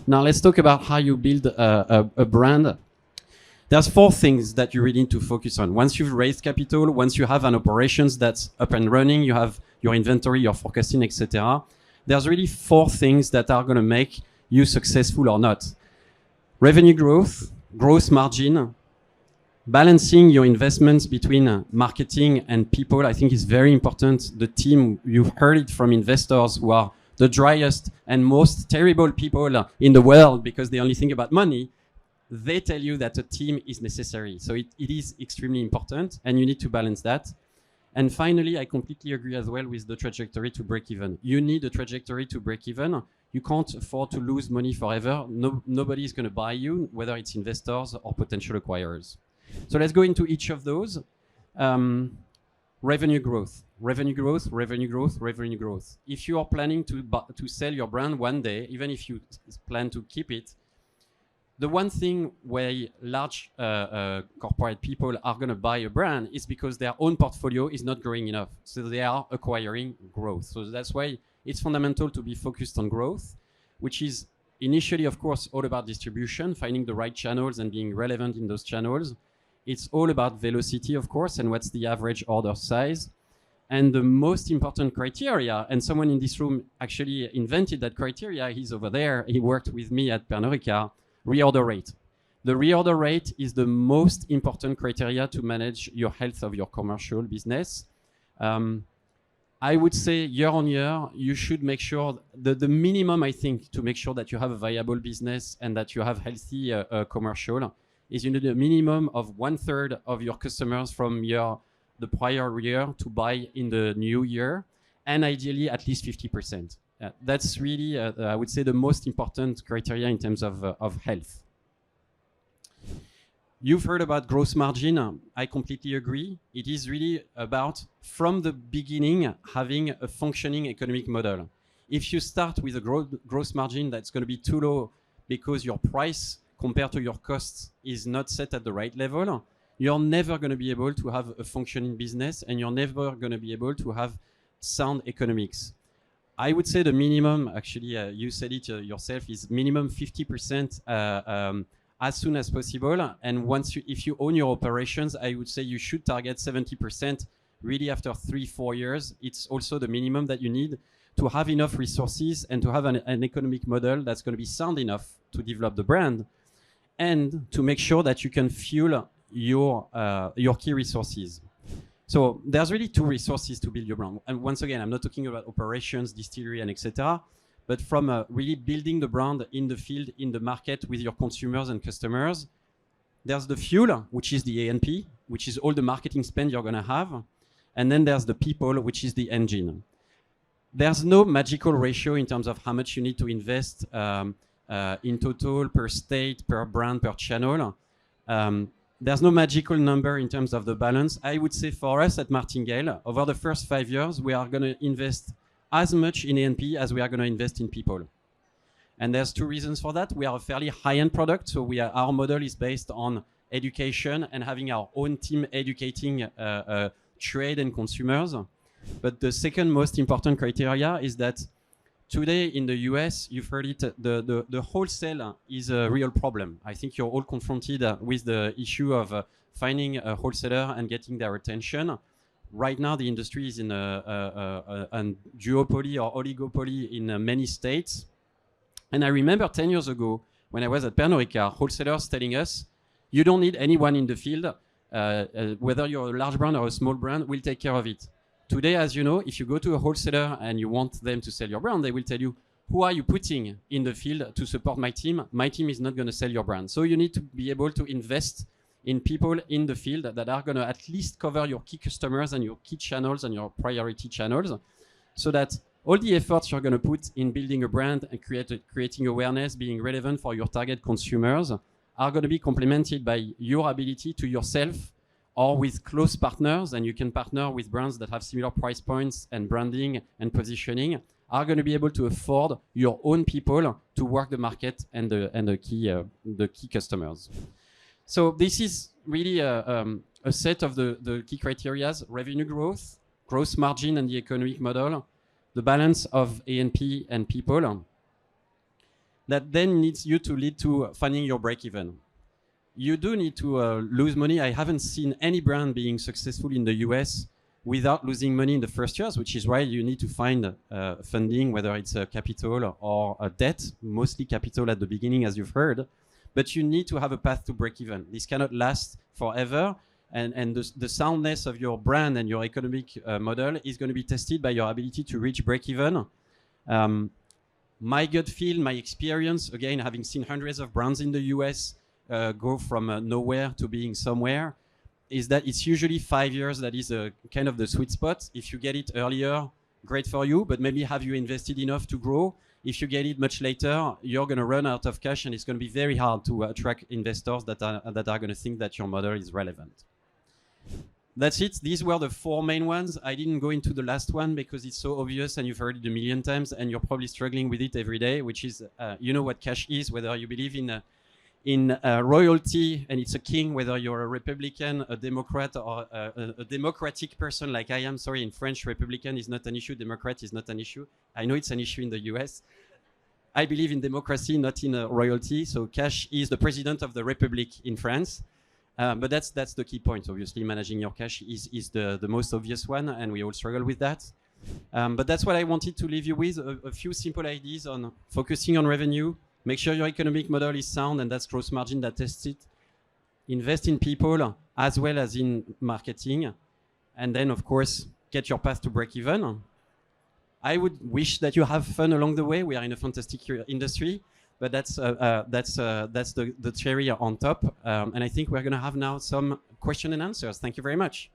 Now let's talk about how you build a brand. There's 4 things that you really need to focus on. Once you've raised capital, once you have an operations that's up and running, you have your inventory, your forecasting, etc. There's really 4 things that are going to make you successful or not. Revenue growth, gross margin, balancing your investments between marketing and people, I think is very important. The team, you've heard it from investors who are the driest and most terrible people in the world because they only think about money. They tell you that a team is necessary. So it is extremely important and you need to balance that. And finally, I completely agree as well with the trajectory to break even. You need a trajectory to break even. You can't afford to lose money forever. Nobody is going to buy you, whether it's investors or potential acquirers. So let's go into each of those. Revenue growth, revenue growth, revenue growth, revenue growth. If you are planning to sell your brand one day, even if you plan to keep it, the one thing where large corporate people are going to buy a brand is because their own portfolio is not growing enough. So they are acquiring growth. So that's why it's fundamental to be focused on growth, which is initially, of course, all about distribution, finding the right channels and being relevant in those channels. It's all about velocity, of course, and what's the average order size. And the most important criteria, and someone in this room actually invented that criteria, he's over there, he worked with me at Pernod Ricard, reorder rate. The reorder rate is the most important criteria to manage your health of your commercial business. I would say year on year, you should make sure the minimum, I think, to make sure that you have a viable business and that you have healthy commercial is you need a minimum of 1/3 of your customers from the prior year to buy in the new year, and ideally at least 50%. That's really, I would say, the most important criteria in terms of health. You've heard about gross margin. I completely agree. It is really about, from the beginning, having a functioning economic model. If you start with a gross margin that's going to be too low because your price compared to your costs is not set at the right level, you're never going to be able to have a functioning business and you're never going to be able to have sound economics. I would say the minimum, actually, you said it yourself, is minimum 50% as soon as possible. And if you own your operations, I would say you should target 70% really after 3-4 years. It's also the minimum that you need to have enough resources and to have an economic model that's going to be sound enough to develop the brand and to make sure that you can fuel your key resources. So there's really 2 resources to build your brand. And once again, I'm not talking about operations, distillery, and etc., but from really building the brand in the field, in the market with your consumers and customers. There's the fuel, which is the A&P, which is all the marketing spend you're going to have. And then there's the people, which is the engine. There's no magical ratio in terms of how much you need to invest in total, per state, per brand, per channel. There's no magical number in terms of the balance. I would say for us at Martingale, over the first 5 years, we are going to invest as much in A&P as we are going to invest in people. And there's 2 reasons for that. We are a fairly high-end product, so our model is based on education and having our own team educating trade and consumers. But the second most important criteria is that today in the US, you've heard it, the wholesale is a real problem. I think you're all confronted with the issue of finding a wholesaler and getting their attention. Right now, the industry is in a duopoly or oligopoly in many states. And I remember 10 years ago, when I was at Pernod Ricard, wholesalers telling us, you don't need anyone in the field, whether you're a large brand or a small brand, we'll take care of it. Today, as you know, if you go to a wholesaler and you want them to sell your brand, they will tell you, who are you putting in the field to support my team? My team is not going to sell your brand. So you need to be able to invest in people in the field that are going to at least cover your key customers and your key channels and your priority channels, so that all the efforts you're going to put in building a brand and creating awareness, being relevant for your target consumers, are going to be complemented by your ability to yourself or with close partners, and you can partner with brands that have similar price points and branding and positioning, are going to be able to afford your own people to work the market and the key customers. So this is really a set of the key criteria: revenue growth, gross margin and the economic model, the balance of A&P and people. that then needs you to lead to finding your break-even. You do need to lose money. I haven't seen any brand being successful in the US without losing money in the first years, which is why you need to find funding, whether it's capital or debt, mostly capital at the beginning, as you've heard. But you need to have a path to break even. This cannot last forever. And the soundness of your brand and your economic model is going to be tested by your ability to reach break even. My gut feel, my experience, again, having seen hundreds of brands in the US go from nowhere to being somewhere, is that it's usually 5 years that is kind of the sweet spot. If you get it earlier, great for you, but maybe have you invested enough to grow? If you get it much later, you're going to run out of cash, and it's going to be very hard to attract investors that are going to think that your model is relevant. That's it. These were the 4 main ones. I didn't go into the last one because it's so obvious and you've heard it a million times and you're probably struggling with it every day, which is, you know what cash is, whether you believe in royalty and it's a king, whether you're a Republican, a Democrat, or a democratic person like I am. Sorry, in French, Republican is not an issue. Democrat is not an issue. I know it's an issue in the US. I believe in democracy, not in royalty. So cash is the president of the Republic in France. But that's the key point. Obviously, managing your cash is the most obvious one, and we all struggle with that. But that's what I wanted to leave you with, a few simple ideas on focusing on revenue, make sure your economic model is sound, and that's gross margin that tests it. Invest in people as well as in marketing. And then, of course, get your path to break even. I would wish that you have fun along the way. We are in a fantastic industry. But that's the cherry on top. And I think we're going to have now some question and answers. Thank you very much.